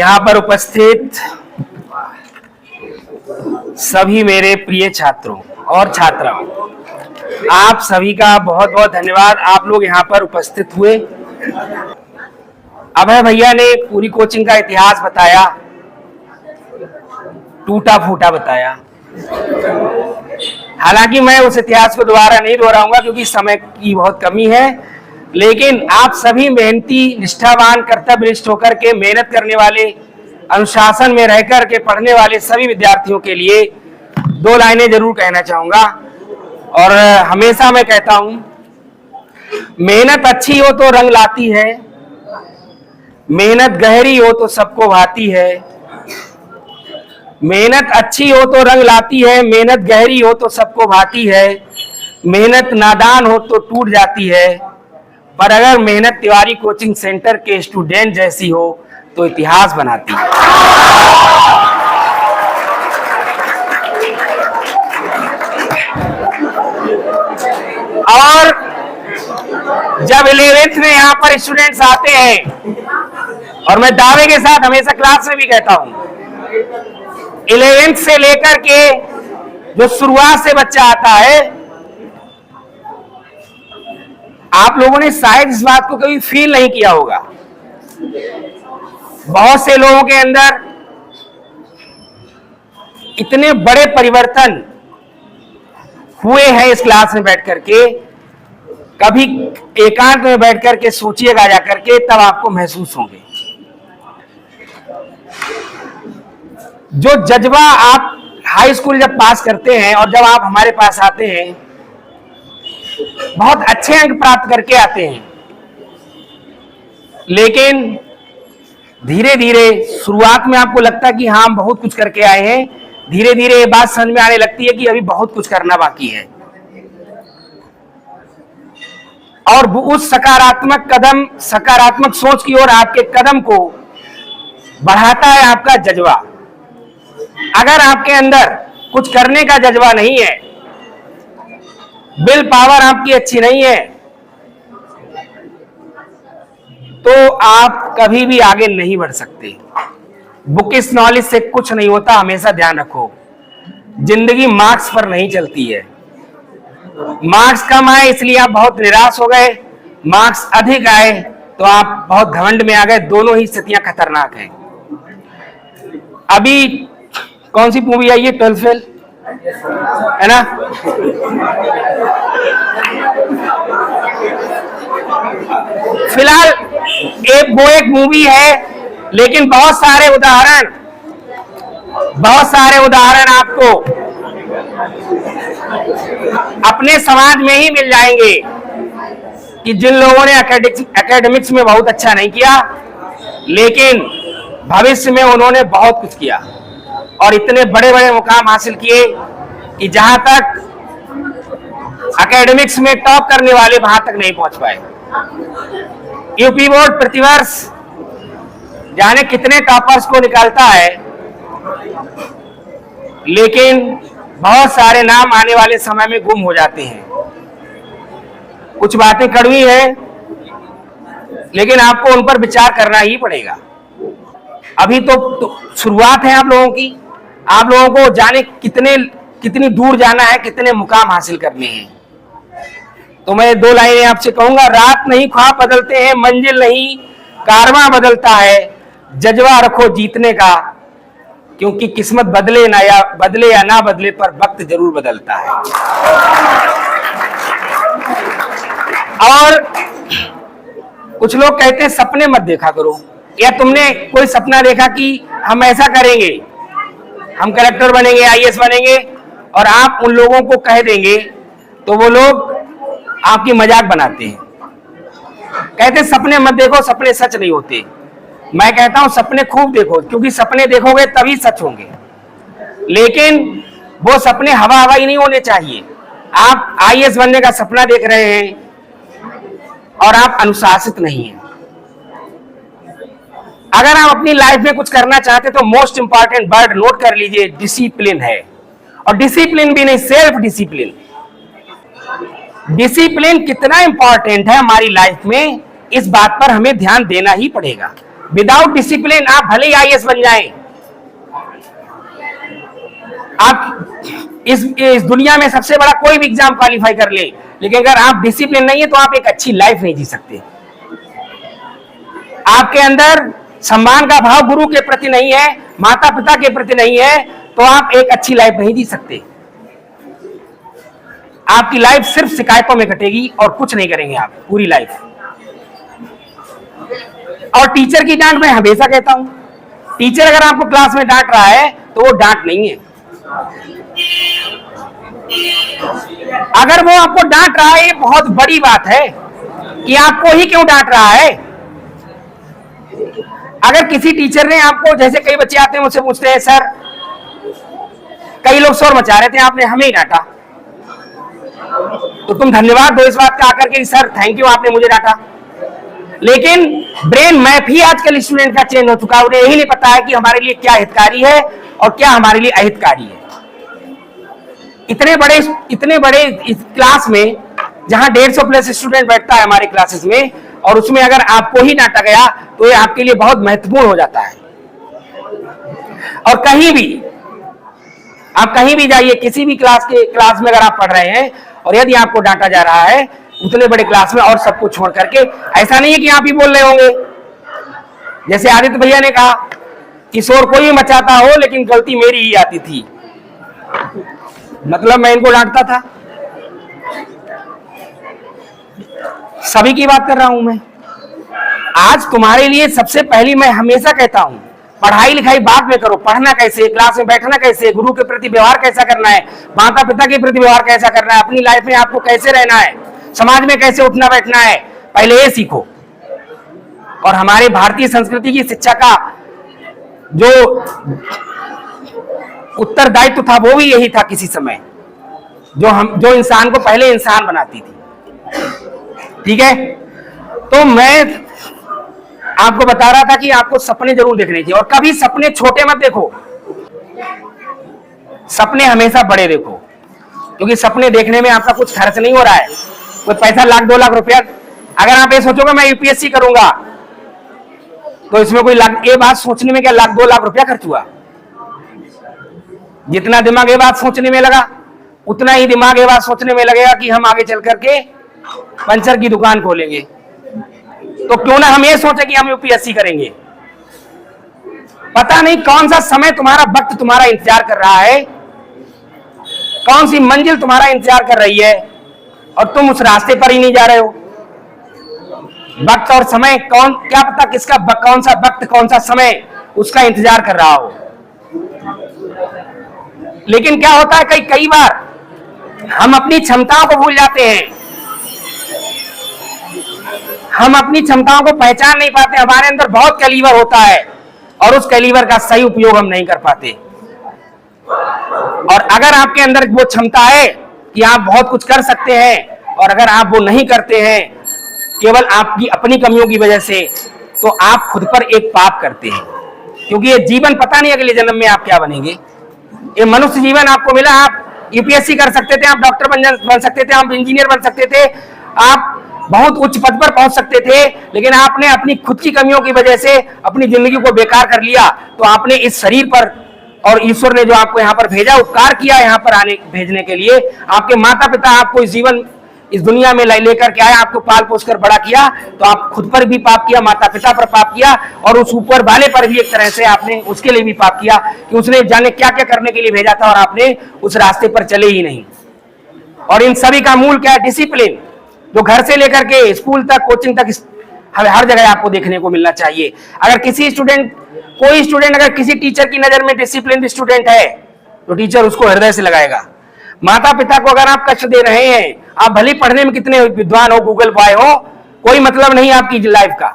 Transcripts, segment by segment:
यहाँ पर उपस्थित सभी मेरे प्रिय छात्रों और छात्राओं, आप सभी का बहुत बहुत धन्यवाद। आप लोग यहाँ पर उपस्थित हुए। अभय भैया ने पूरी कोचिंग का इतिहास बताया, टूटा फूटा बताया। हालांकि मैं उस इतिहास को दोबारा नहीं दोहराऊंगा क्योंकि समय की बहुत कमी है, लेकिन आप सभी मेहनती, निष्ठावान, कर्तव्यनिष्ठ होकर के मेहनत करने वाले, अनुशासन में रहकर के पढ़ने वाले सभी विद्यार्थियों के लिए दो लाइनें जरूर कहना चाहूंगा। और हमेशा मैं कहता हूं, मेहनत अच्छी हो तो रंग लाती है, मेहनत गहरी हो तो सबको भाती है। मेहनत अच्छी हो तो रंग लाती है, मेहनत गहरी हो तो सबको भाती है। मेहनत नादान हो तो टूट जाती है, पर अगर मेहनत तिवारी कोचिंग सेंटर के स्टूडेंट जैसी हो तो इतिहास बनाती है। और जब 11th में यहाँ पर स्टूडेंट्स आते हैं, और मैं दावे के साथ हमेशा क्लास में भी कहता हूं, 11th से लेकर के जो शुरुआत से बच्चा आता है, आप लोगों ने शायद इस बात को कभी फील नहीं किया होगा। बहुत से लोगों के अंदर इतने बड़े परिवर्तन हुए हैं इस क्लास में बैठ करके, कभी एकांत में बैठ करके सोचिएगा जाकर के, तब आपको महसूस होंगे। जो जज्बा आप हाई स्कूल जब पास करते हैं और जब आप हमारे पास आते हैं, बहुत अच्छे अंक प्राप्त करके आते हैं, लेकिन धीरे धीरे शुरुआत में आपको लगता है कि हाँ हम बहुत कुछ करके आए हैं, धीरे धीरे ये बात समझ में आने लगती है कि अभी बहुत कुछ करना बाकी है। और उस सकारात्मक कदम, सकारात्मक सोच की ओर आपके कदम को बढ़ाता है आपका जज्बा। अगर आपके अंदर कुछ करने का जज्बा नहीं है, विल पावर आपकी अच्छी नहीं है, तो आप कभी भी आगे नहीं बढ़ सकते। बुकिश नॉलेज से कुछ नहीं होता, हमेशा ध्यान रखो। जिंदगी मार्क्स पर नहीं चलती है। मार्क्स कम आए इसलिए आप बहुत निराश हो गए, मार्क्स अधिक आए तो आप बहुत घमंड में आ गए। दोनों ही स्थितियां खतरनाक हैं। अभी कौन सी मूवी आई है, 12th फेल है ना? फिलहाल एक मूवी है, लेकिन बहुत सारे उदाहरण आपको अपने समाज में ही मिल जाएंगे कि जिन लोगों ने एकेडमिक्स में बहुत अच्छा नहीं किया, लेकिन भविष्य में उन्होंने बहुत कुछ किया और इतने बड़े बड़े मुकाम हासिल किए कि जहां तक एकेडमिक्स में टॉप करने वाले वहां तक नहीं पहुंच पाए। यूपी बोर्ड प्रतिवर्ष जाने कितने टॉपर्स को निकालता है, लेकिन बहुत सारे नाम आने वाले समय में गुम हो जाते हैं। कुछ बातें कड़वी हैं, लेकिन आपको उन पर विचार करना ही पड़ेगा। अभी तो शुरुआत है आप लोगों की। आप लोगों को जाने कितनी दूर जाना है, कितने मुकाम हासिल करने हैं। तो मैं दो लाइनें आपसे कहूंगा, रात नहीं ख्वाब बदलते हैं, मंजिल नहीं कारवां बदलता है। जज्बा रखो जीतने का, क्योंकि किस्मत बदले या ना बदले, पर वक्त जरूर बदलता है। और कुछ लोग कहते हैं सपने मत देखा करो, या तुमने कोई सपना देखा कि हम ऐसा करेंगे, हम कलेक्टर बनेंगे, आईएएस बनेंगे, और आप उन लोगों को कह देंगे, तो वो लोग आपकी मजाक बनाते हैं। कहते सपने मत देखो, सपने सच नहीं होते। मैं कहता हूं सपने खूब देखो, क्योंकि सपने देखोगे तभी सच होंगे। लेकिन वो सपने हवा ही नहीं होने चाहिए। आप आईएएस बनने का सपना देख रहे हैं और आप अनुशासित नहीं हैं। अगर आप अपनी लाइफ में कुछ करना चाहते तो मोस्ट इंपॉर्टेंट वर्ड नोट कर लीजिए, डिसिप्लिन है। और डिसिप्लिन भी नहीं, सेल्फ डिसिप्लिन। डिसिप्लिन कितना इंपॉर्टेंट है हमारी लाइफ में, इस बात पर हमें ध्यान देना ही पड़ेगा। विदाउट डिसिप्लिन आप भले ही आईएएस बन जाएं, आप इस दुनिया में सबसे बड़ा कोई भी एग्जाम क्वालिफाई कर ले, लेकिन अगर आप डिसिप्लिन नहीं है तो आप एक अच्छी लाइफ नहीं जी सकते। आपके अंदर सम्मान का भाव गुरु के प्रति नहीं है, माता पिता के प्रति नहीं है, तो आप एक अच्छी लाइफ नहीं जी सकते। आपकी लाइफ सिर्फ शिकायतों में कटेगी और कुछ नहीं करेंगे आप पूरी लाइफ। और टीचर की डांट मैं हमेशा कहता हूं, टीचर अगर आपको क्लास में डांट रहा है तो वो डांट नहीं है। अगर वो आपको डांट रहा है, ये बहुत बड़ी बात है कि आपको ही क्यों डांट रहा है। अगर किसी टीचर ने आपको, जैसे कई बच्चे आते हैं मुझसे पूछते हैं, सर कई लोग शोर मचा रहे थे, आपने हमें ही डांटा, तो तुम धन्यवाद दो इस बात का आकर के, सर थैंक यू आपने मुझे डांटा। लेकिन ब्रेन मैप ही आजकल स्टूडेंट का चेंज हो चुका है, उन्हें यही नहीं पता है कि हमारे लिए क्या हितकारी है और क्या हमारे लिए अहितकारी है। इतने बड़े इस क्लास में जहां 150 प्लस स्टूडेंट बैठता है हमारे क्लासेस में, और उसमें अगर आपको ही डांटा गया तो ये आपके लिए बहुत महत्वपूर्ण हो जाता है। और आप कहीं भी जाइए, किसी भी क्लास में अगर आप पढ़ रहे हैं और यदि आपको डांटा जा रहा है उतने बड़े क्लास में और सब कुछ छोड़ करके, ऐसा नहीं है कि आप ही बोल रहे होंगे। जैसे आदित्य भैया ने कहा कि शोर कोई मचाता हो लेकिन गलती मेरी ही आती थी, मतलब मैं इनको डांटता था। सभी की बात कर रहा हूं मैं। आज तुम्हारे लिए सबसे पहली मैं हमेशा कहता हूं, पढ़ाई लिखाई बाद में करो, पढ़ना कैसे, क्लास में बैठना कैसे, गुरु के प्रति व्यवहार कैसा करना है, माता पिता के प्रति व्यवहार कैसा करना है, अपनी लाइफ में आपको कैसे रहना है, समाज में कैसे उठना बैठना है, पहले ये सीखो। और हमारे भारतीय संस्कृति की शिक्षा का जो उत्तरदायित्व था वो भी यही था किसी समय, जो इंसान को पहले इंसान बनाती थी। ठीक है, तो मैं आपको बता रहा था कि आपको सपने जरूर देखने चाहिए, और कभी सपने छोटे मत देखो, सपने हमेशा बड़े देखो, क्योंकि सपने देखने में आपका कुछ खर्च नहीं हो रहा है, कोई पैसा 1 लाख 2 लाख रुपया। अगर आप ये सोचोगे मैं यूपीएससी करूंगा तो इसमें कोई ये बात सोचने में क्या 1 लाख 2 लाख रुपया खर्च हुआ। जितना दिमाग ये बात सोचने में लगा उतना ही दिमाग ये बात सोचने में लगेगा कि हम आगे चल करके पंचर की दुकान खोलेंगे। तो क्यों ना हम ये सोचे कि हम यूपीएससी करेंगे। पता नहीं कौन सा समय तुम्हारा वक्त तुम्हारा इंतजार कर रहा है, कौन सी मंजिल तुम्हारा इंतजार कर रही है, और तुम उस रास्ते पर ही नहीं जा रहे हो। वक्त और समय क्या पता किसका कौन सा वक्त कौन सा समय उसका इंतजार कर रहा हो। लेकिन क्या होता है, कई बार हम अपनी क्षमताओं को भूल जाते हैं, हम अपनी क्षमताओं को पहचान नहीं पाते। हमारे अंदर बहुत कैलिबर होता है और उस कैलिबर का सही उपयोग हम नहीं कर पाते। और अगर आपके अंदर वो क्षमता है कि आप बहुत कुछ कर सकते हैं, और अगर आप वो नहीं करते हैं केवल आपकी अपनी कमियों की वजह से, तो आप खुद पर एक पाप करते हैं। क्योंकि ये जीवन पता नहीं अगले जन्म में आप क्या बनेंगे। ये मनुष्य जीवन आपको मिला, आप यूपीएससी कर सकते थे, आप डॉक्टर बन सकते थे, आप इंजीनियर बन सकते थे, आप बहुत उच्च पद पर पहुंच सकते थे, लेकिन आपने अपनी खुद की कमियों की वजह से अपनी जिंदगी को बेकार कर लिया। तो आपने इस शरीर पर, और ईश्वर ने जो आपको यहाँ पर भेजा, उपकार किया यहाँ पर भेजने के लिए, आपके माता पिता आपको इस दुनिया में लेकर के आया, आपको पाल पोस कर बड़ा किया, तो आप खुद पर भी पाप किया, माता पिता पर पाप किया, और उस ऊपर वाले पर भी एक तरह से आपने उसके लिए भी पाप किया कि उसने जाने क्या क्या करने के लिए भेजा था और आपने उस रास्ते पर चले ही नहीं। और इन सभी का मूल क्या है? डिसिप्लिन, जो घर से लेकर के स्कूल तक, कोचिंग तक, हर जगह आपको देखने को मिलना चाहिए। अगर कोई स्टूडेंट अगर किसी टीचर की नजर में डिसिप्लिन स्टूडेंट है तो टीचर उसको हृदय से लगाएगा। माता पिता को अगर आप कष्ट दे रहे हैं, आप भले पढ़ने में कितने विद्वान हो, गूगल बॉय हो, कोई मतलब नहीं आपकी लाइफ का।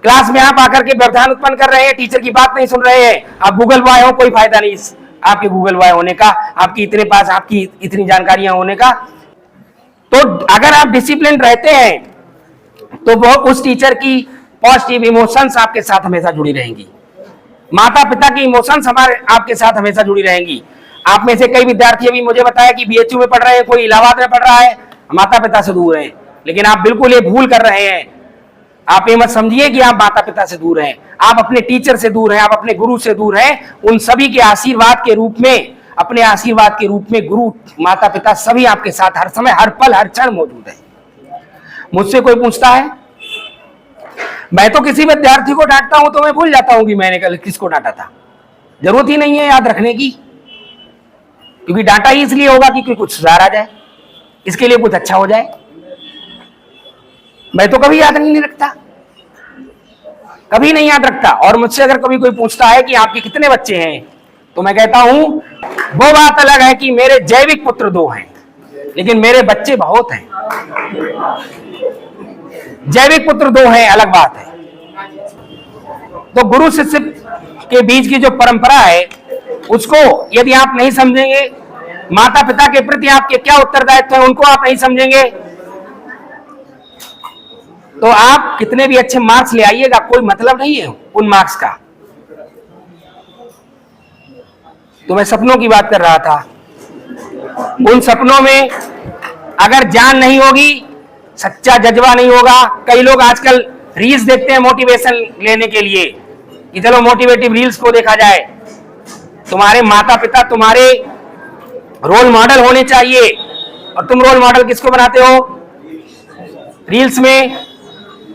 क्लास में आप आकर के व्यवधान उत्पन्न कर रहे हैं, टीचर की बात नहीं सुन रहे हैं, आप गूगल बॉय हो, कोई फायदा नहीं आपके गूगल बॉय होने का, आपकी इतनी जानकारियां होने का। तो अगर आप डिसिप्लिन रहते हैं तो वो उस टीचर की पॉजिटिव इमोशंस आपके साथ हमेशा जुड़ी रहेंगी, माता पिता की इमोशंस आपके साथ हमेशा जुड़ी रहेंगी। आप में से कई विद्यार्थी अभी मुझे बताया कि बीएचयू में पढ़ रहे हैं, कोई इलाहाबाद में पढ़ रहा है, माता पिता से दूर है, लेकिन आप बिल्कुल ये भूल कर रहे हैं। आप ये मत समझिए कि आप माता पिता से दूर हैं, आप अपने टीचर से दूर हैं, आप अपने गुरु से दूर हैं। उन सभी के आशीर्वाद के रूप में, अपने आशीर्वाद के रूप में गुरु, माता पिता सभी आपके साथ हर समय, हर पल, हर क्षण मौजूद है। मुझसे कोई पूछता है, मैं तो किसी विद्यार्थी को डांटता हूं तो मैं भूल जाता हूं कि मैंने कल किसको डांटा था। जरूरत ही नहीं है याद रखने की, क्योंकि डांटा ही इसलिए होगा कि कुछ सुधार आ जाए, इसके लिए कुछ अच्छा हो जाए। मैं तो कभी याद नहीं रखता, कभी नहीं याद रखता। और मुझसे अगर कभी कोई पूछता है कि आपके कितने बच्चे हैं, तो मैं कहता हूं वो बात अलग है कि मेरे जैविक पुत्र 2 हैं, लेकिन मेरे बच्चे बहुत हैं। जैविक पुत्र 2 हैं, अलग बात है। तो गुरु शिष्य के बीच की जो परंपरा है, उसको यदि आप नहीं समझेंगे, माता पिता के प्रति आपके क्या उत्तरदायित्व है उनको आप नहीं समझेंगे, तो आप कितने भी अच्छे मार्क्स ले आइएगा, कोई मतलब नहीं है उन मार्क्स का। तो मैं सपनों की बात कर रहा था। उन सपनों में अगर जान नहीं होगी, सच्चा जज्बा नहीं होगा। कई लोग आजकल रील्स देखते हैं मोटिवेशन लेने के लिए कि चलो मोटिवेटिव रील्स को देखा जाए। तुम्हारे माता पिता तुम्हारे रोल मॉडल होने चाहिए, और तुम रोल मॉडल किसको बनाते हो? रील्स में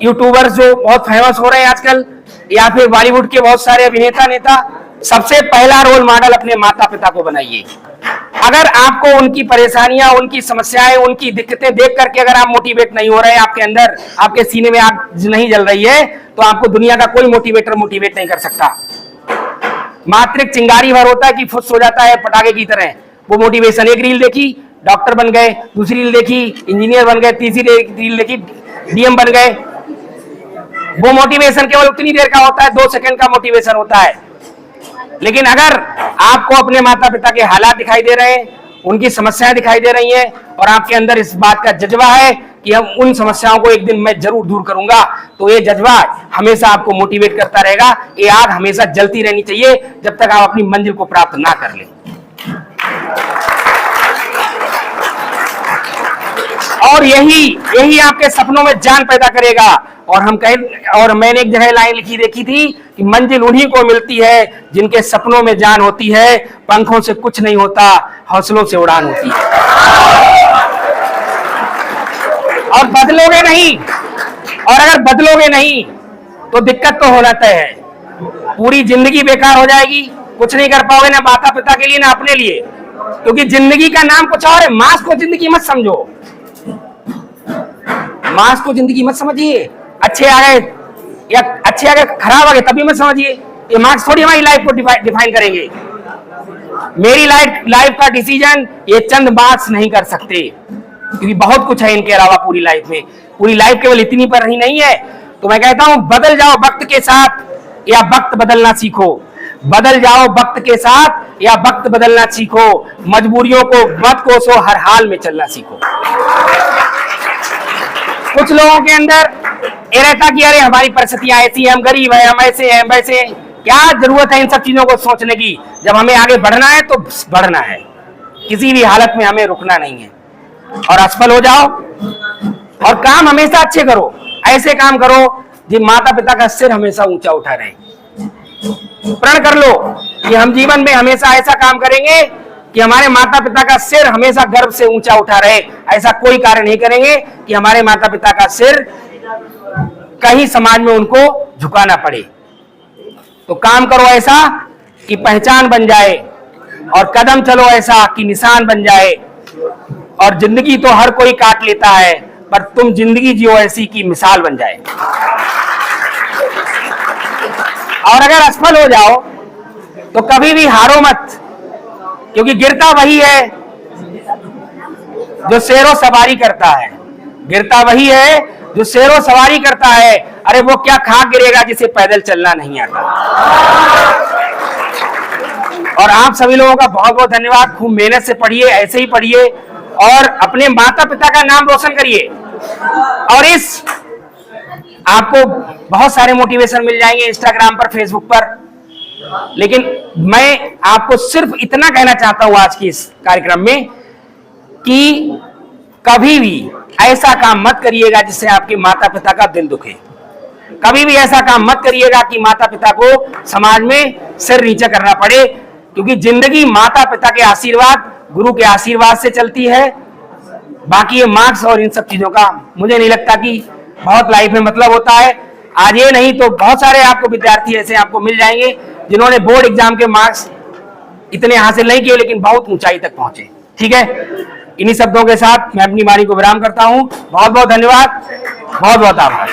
यूट्यूबर्स जो बहुत फेमस हो रहे हैं आजकल, या फिर बॉलीवुड के बहुत सारे अभिनेता नेता, सबसे पहला रोल मॉडल अपने माता पिता को बनाइए। अगर आपको उनकी परेशानियां, उनकी समस्याएं, उनकी दिक्कतें देख करके अगर आप मोटिवेट नहीं हो रहे, आपके अंदर, आपके सीने में आग नहीं जल रही है, तो आपको दुनिया का कोई मोटिवेटर मोटिवेट नहीं कर सकता। मात्र चिंगारी भर होता है कि फुस हो जाता है पटाखे की तरह वो मोटिवेशन। एक रील देखी, डॉक्टर बन गए, दूसरी रील देखी, इंजीनियर बन गए, तीसरी रील देखी, डीएम बन गए। वो मोटिवेशन केवल उतनी देर का होता है, 2 सेकंड का मोटिवेशन होता है। लेकिन अगर आपको अपने माता पिता के हालात दिखाई दे रहे हैं, उनकी समस्याएं दिखाई दे रही हैं, और आपके अंदर इस बात का जज्बा है कि हम उन समस्याओं को एक दिन मैं जरूर दूर करूंगा, तो ये जज्बा हमेशा आपको मोटिवेट करता रहेगा। ये आग हमेशा जलती रहनी चाहिए जब तक आप अपनी मंजिल को प्राप्त ना कर लें। और यही आपके सपनों में जान पैदा करेगा। और मैंने एक जगह लाइन लिखी देखी थी कि मंजिल उन्हीं को मिलती है जिनके सपनों में जान होती है। पंखों से कुछ नहीं होता, हौसलों से उड़ान होती है। और बदलोगे नहीं, और अगर बदलोगे नहीं तो दिक्कत तो होना तय है। पूरी जिंदगी बेकार हो जाएगी, कुछ नहीं कर पाओगे, ना माता पिता के लिए ना अपने लिए, क्योंकि जिंदगी का नाम कुछ और है। मांस को जिंदगी मत समझो, मांस को जिंदगी मत समझिए। अच्छे आ गए या अच्छे आ गए, खराब आ गए तभी मत समझिए। ये मार्क्स थोड़ी हमारी लाइफ को डिफाइन करेंगे। मेरी लाइफ का डिसीजन ये चंद मार्क्स नहीं कर सकते, क्योंकि बहुत कुछ है इनके अलावा पूरी लाइफ में। पूरी लाइफ केवल इतनी पर ही नहीं है। तो मैं कहता हूं, बदल जाओ वक्त के साथ या वक्त बदलना सीखो। बदल जाओ वक्त के साथ या वक्त बदलना सीखो। मजबूरियों को मत कोसो, हर हाल में चलना सीखो। कुछ लोगों के अंदर ये रहता कि अरे हमारी परिस्थितियां ऐसी हैं, हम गरीब हैं, हम ऐसे हैं, वैसे हैं। क्या जरूरत है इन सब चीजों को सोचने की? जब हमें आगे बढ़ना है तो बढ़ना है, किसी भी हालत में हमें रुकना नहीं है। और असफल हो जाओ, और काम हमेशा अच्छे करो, ऐसे काम करो जिन माता पिता का सिर हमेशा ऊंचा उठा रहे। प्रण कर लो कि हम जीवन में हमेशा ऐसा काम करेंगे कि हमारे माता पिता का सिर हमेशा गर्व से ऊंचा उठा रहे। ऐसा कोई कार्य नहीं करेंगे कि हमारे माता पिता का सिर कहीं समाज में उनको झुकाना पड़े। तो काम करो ऐसा कि पहचान बन जाए, और कदम चलो ऐसा कि निशान बन जाए। और जिंदगी तो हर कोई काट लेता है, पर तुम जिंदगी जियो ऐसी कि मिसाल बन जाए। और अगर असफल हो जाओ तो कभी भी हारो मत, क्योंकि गिरता वही है जो शेरों सवारी करता है। गिरता वही है जो शेरों सवारी करता है। अरे वो क्या खाक गिरेगा जिसे पैदल चलना नहीं आता। और आप सभी लोगों का बहुत बहुत धन्यवाद। खूब मेहनत से पढ़िए, ऐसे ही पढ़िए, और अपने माता पिता का नाम रोशन करिए। और इस आपको बहुत सारे मोटिवेशन मिल जाएंगे इंस्टाग्राम पर, फेसबुक पर, लेकिन मैं आपको सिर्फ इतना कहना चाहता हूं आज की इस कार्यक्रम में कि कभी भी ऐसा काम मत करिएगा जिससे आपके माता पिता का दिल दुखे। कभी भी ऐसा काम मत करिएगा कि माता पिता को समाज में सिर नीचे करना पड़े, क्योंकि जिंदगी माता पिता के आशीर्वाद, गुरु के आशीर्वाद से चलती है। बाकी ये मार्क्स और इन सब चीजों का मुझे नहीं लगता कि बहुत लाइफ में मतलब होता है। आज ये नहीं तो बहुत सारे आपको विद्यार्थी ऐसे आपको मिल जाएंगे जिन्होंने बोर्ड एग्जाम के मार्क्स इतने हासिल नहीं किए लेकिन बहुत ऊंचाई तक पहुंचे। ठीक है, इन्हीं शब्दों के साथ मैं अपनी वाणी को विराम करता हूं। बहुत बहुत धन्यवाद, बहुत बहुत आभार।